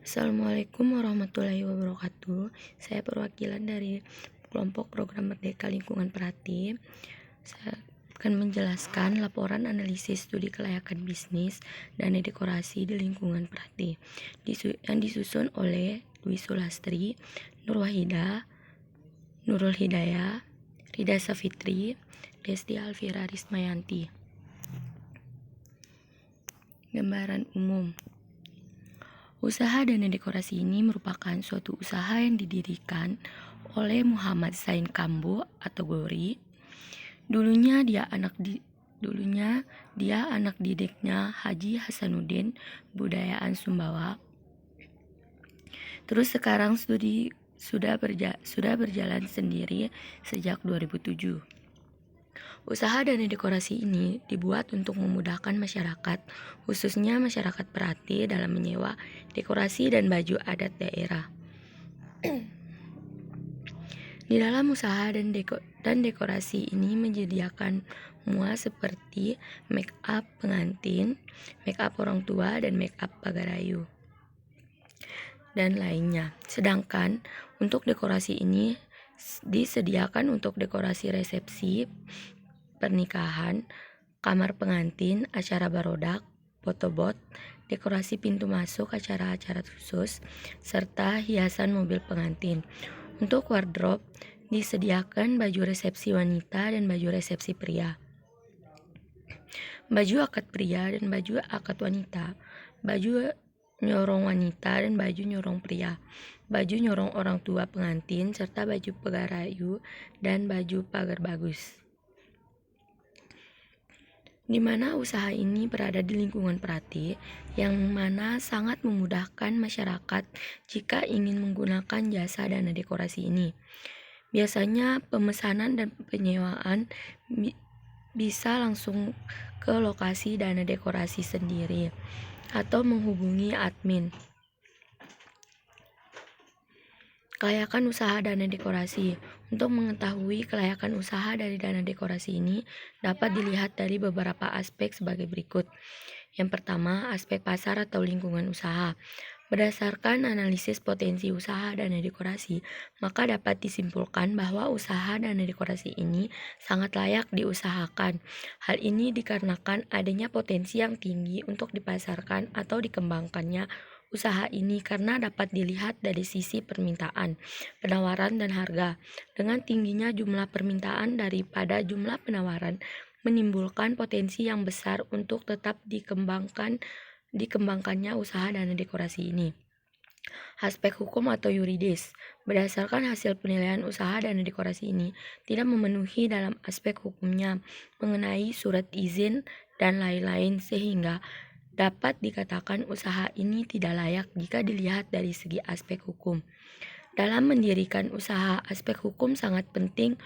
Assalamualaikum warahmatullahi wabarakatuh. Saya perwakilan dari kelompok program Merdeka Lingkungan Perhati. Saya akan menjelaskan laporan analisis studi kelayakan bisnis dan dekorasi di lingkungan Perhati yang disusun oleh Dwi Sulastri, Nur Wahida, Nurul Hidayah, Rida Safitri, Desti Alfira Rismayanti. Gambaran umum. Usaha dan dekorasi ini merupakan suatu usaha yang didirikan oleh Muhammad Zain Kambo atau Gori. Dulunya dia anak didiknya Haji Hasanuddin Budayaan Sumbawa. Terus sekarang sudah berjalan sendiri sejak 2007. Usaha dan dekorasi ini dibuat untuk memudahkan masyarakat, khususnya masyarakat Perhati dalam menyewa dekorasi dan baju adat daerah. Di dalam usaha dan dekorasi ini menyediakan mua seperti make up pengantin, make up orang tua, dan make up pagarayu, dan lainnya. Sedangkan untuk dekorasi ini disediakan untuk dekorasi resepsi, pernikahan, kamar pengantin, acara barodak, photobooth, dekorasi pintu masuk acara-acara khusus, serta hiasan mobil pengantin. Untuk wardrobe, disediakan baju resepsi wanita dan baju resepsi pria, baju akad pria dan baju akad wanita, baju nyorong wanita dan baju nyorong pria, baju nyorong orang tua pengantin, serta baju pagarayu dan baju pagar bagus. Di mana usaha ini berada di lingkungan Perhati, yang mana sangat memudahkan masyarakat jika ingin menggunakan jasa dana dekorasi ini. Biasanya pemesanan dan penyewaan bisa langsung ke lokasi dana dekorasi sendiri atau menghubungi admin. Kelayakan usaha dana dekorasi. Untuk mengetahui kelayakan usaha dari dana dekorasi ini dapat dilihat dari beberapa aspek sebagai berikut. Yang pertama, aspek pasar atau lingkungan usaha. Berdasarkan analisis potensi usaha dana dekorasi, maka dapat disimpulkan bahwa usaha dana dekorasi ini sangat layak diusahakan. Hal ini dikarenakan adanya potensi yang tinggi untuk dipasarkan atau dikembangkannya usaha ini karena dapat dilihat dari sisi permintaan, penawaran, dan harga. Dengan tingginya jumlah permintaan daripada jumlah penawaran menimbulkan potensi yang besar untuk tetap dikembangkannya usaha dana dekorasi ini. Aspek hukum atau yuridis. Berdasarkan hasil penilaian usaha dana dekorasi ini tidak memenuhi dalam aspek hukumnya mengenai surat izin dan lain-lain, sehingga dapat dikatakan usaha ini tidak layak jika dilihat dari segi aspek hukum. Dalam mendirikan usaha, aspek hukum sangat penting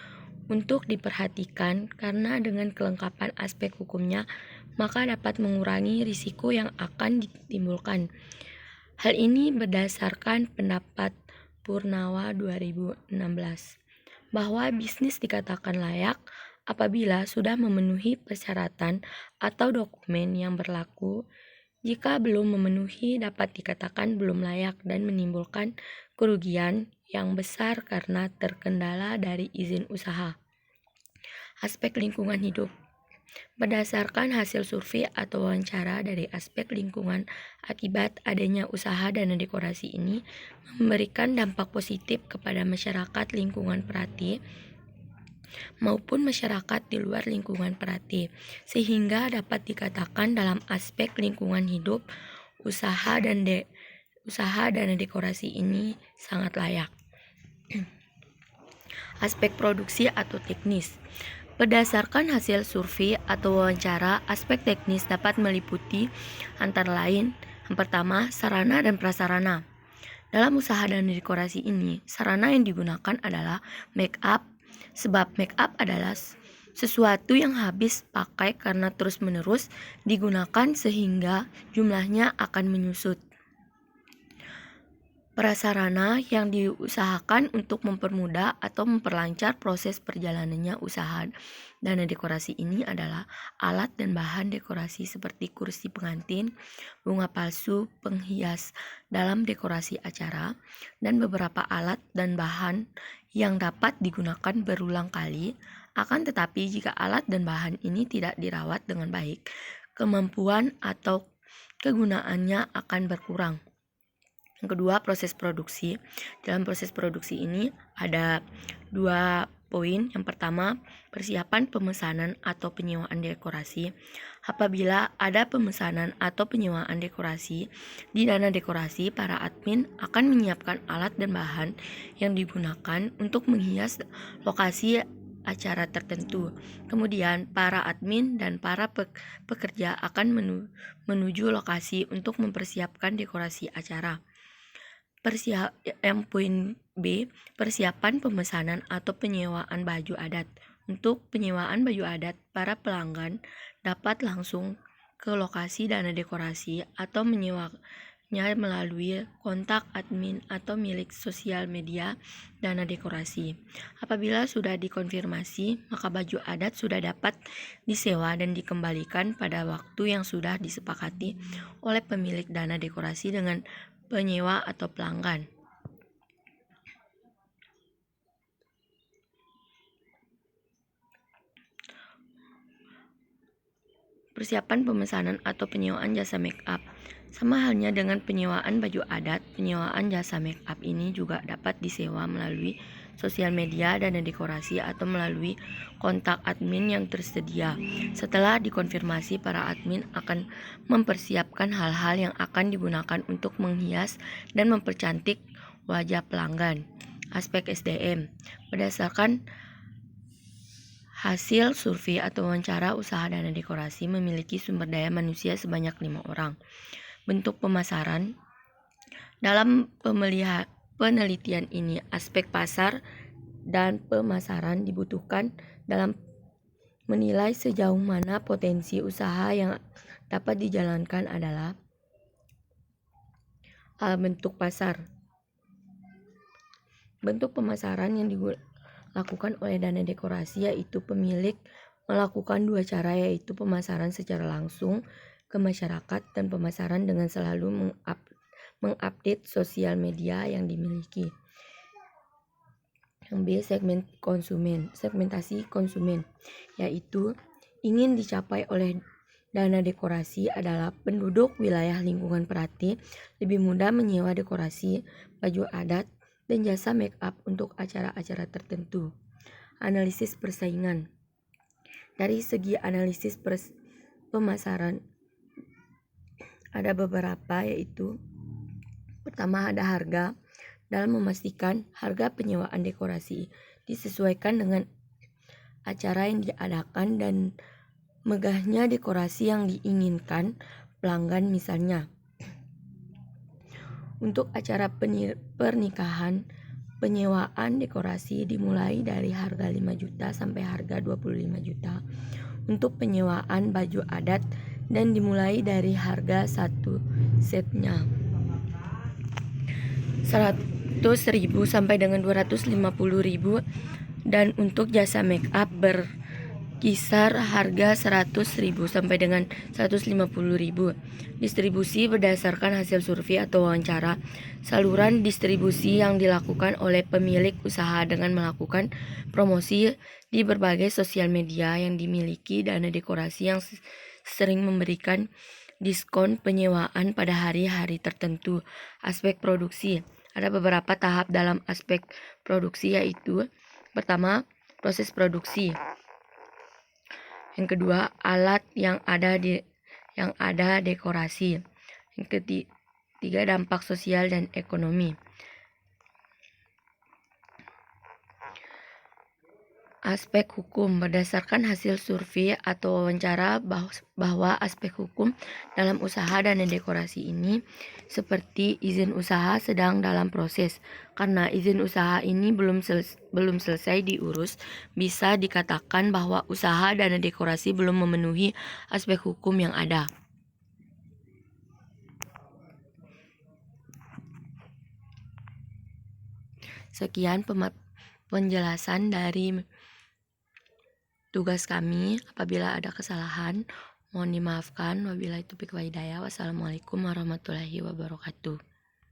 untuk diperhatikan karena dengan kelengkapan aspek hukumnya maka dapat mengurangi risiko yang akan ditimbulkan. Hal ini berdasarkan pendapat Purnawa 2016 bahwa bisnis dikatakan layak apabila sudah memenuhi persyaratan atau dokumen yang berlaku. Jika belum memenuhi, dapat dikatakan belum layak dan menimbulkan kerugian yang besar karena terkendala dari izin usaha. Aspek lingkungan hidup. Berdasarkan hasil survei atau wawancara dari aspek lingkungan akibat adanya usaha dana dekorasi ini memberikan dampak positif kepada masyarakat lingkungan Perhati maupun masyarakat di luar lingkungan Perhati, sehingga dapat dikatakan dalam aspek lingkungan hidup usaha dana dekorasi ini sangat layak. Aspek produksi atau teknis. Berdasarkan hasil survei atau wawancara, aspek teknis dapat meliputi antara lain, yang pertama, sarana dan prasarana. Dalam usaha dan dekorasi ini, sarana yang digunakan adalah make up, sebab make up adalah sesuatu yang habis pakai karena terus-menerus digunakan sehingga jumlahnya akan menyusut. prasarana yang diusahakan untuk mempermudah atau memperlancar proses perjalanannya usaha. Dana dekorasi ini adalah alat dan bahan dekorasi seperti kursi pengantin, bunga palsu, penghias dalam dekorasi acara, dan beberapa alat dan bahan yang dapat digunakan berulang kali. Akan tetapi jika alat dan bahan ini tidak dirawat dengan baik, kemampuan atau kegunaannya akan berkurang. Yang kedua, proses produksi. Dalam proses produksi ini ada 2 poin. Yang pertama, persiapan pemesanan atau penyewaan dekorasi. Apabila ada pemesanan atau penyewaan dekorasi, di dana dekorasi para admin akan menyiapkan alat dan bahan yang digunakan untuk menghias lokasi acara tertentu. Kemudian para admin dan para pekerja akan menuju lokasi untuk mempersiapkan dekorasi acara. Yang poin B, persiapan pemesanan atau penyewaan baju adat. Untuk penyewaan baju adat, para pelanggan dapat langsung ke lokasi dana dekorasi atau menyewanya melalui kontak admin atau milik sosial media dana dekorasi. Apabila sudah dikonfirmasi, maka baju adat sudah dapat disewa dan dikembalikan pada waktu yang sudah disepakati oleh pemilik dana dekorasi dengan penyewa atau pelanggan. Persiapan pemesanan atau penyewaan jasa make up. Sama halnya dengan penyewaan baju adat, penyewaan jasa make up ini juga dapat disewa melalui sosial media dana dekorasi atau melalui kontak admin yang tersedia. Setelah dikonfirmasi, para admin akan mempersiapkan hal-hal yang akan digunakan untuk menghias dan mempercantik wajah pelanggan. Aspek SDM. Berdasarkan hasil survei atau wawancara, usaha dana dekorasi memiliki sumber daya manusia sebanyak 5 orang. Bentuk pemasaran. Dalam penelitian ini, aspek pasar dan pemasaran dibutuhkan dalam menilai sejauh mana potensi usaha yang dapat dijalankan adalah bentuk pasar. Bentuk pemasaran yang dilakukan oleh dana dekorasi yaitu pemilik melakukan 2 cara, yaitu pemasaran secara langsung ke masyarakat dan pemasaran dengan selalu mengupdate sosial media yang dimiliki. Yang B, segmen konsumen. Segmentasi konsumen yaitu ingin dicapai oleh dana dekorasi adalah penduduk wilayah lingkungan Perati lebih mudah menyewa dekorasi, baju adat, dan jasa make up untuk acara-acara tertentu. Analisis persaingan. Dari segi analisis pemasaran ada beberapa, yaitu pertama ada harga. Dalam memastikan harga penyewaan dekorasi disesuaikan dengan acara yang diadakan dan megahnya dekorasi yang diinginkan pelanggan. Misalnya untuk acara pernikahan, penyewaan dekorasi dimulai dari harga 5 juta sampai harga 25 juta. Untuk penyewaan baju adat dan dimulai dari harga 1 setnya 100.000 sampai dengan 250.000, dan untuk jasa make up berkisar harga 100.000 sampai dengan 150.000. Distribusi berdasarkan hasil survei atau wawancara. Saluran distribusi yang dilakukan oleh pemilik usaha dengan melakukan promosi di berbagai sosial media yang dimiliki dana dekorasi yang sering memberikan diskon penyewaan pada hari-hari tertentu. Aspek produksi. Ada beberapa tahap dalam aspek produksi, yaitu pertama, proses produksi. Yang kedua, alat yang ada dekorasi. Yang ketiga, dampak sosial dan ekonomi. Aspek hukum. Berdasarkan hasil survei atau wawancara bahwa aspek hukum dalam usaha dana dekorasi ini seperti izin usaha sedang dalam proses. Karena izin usaha ini belum selesai diurus, bisa dikatakan bahwa usaha dana dekorasi belum memenuhi aspek hukum yang ada. Sekian penjelasan dari tugas kami. Apabila ada kesalahan, mohon dimaafkan. Wabillahi taufiq wa hidayah. Wassalamualaikum warahmatullahi wabarakatuh.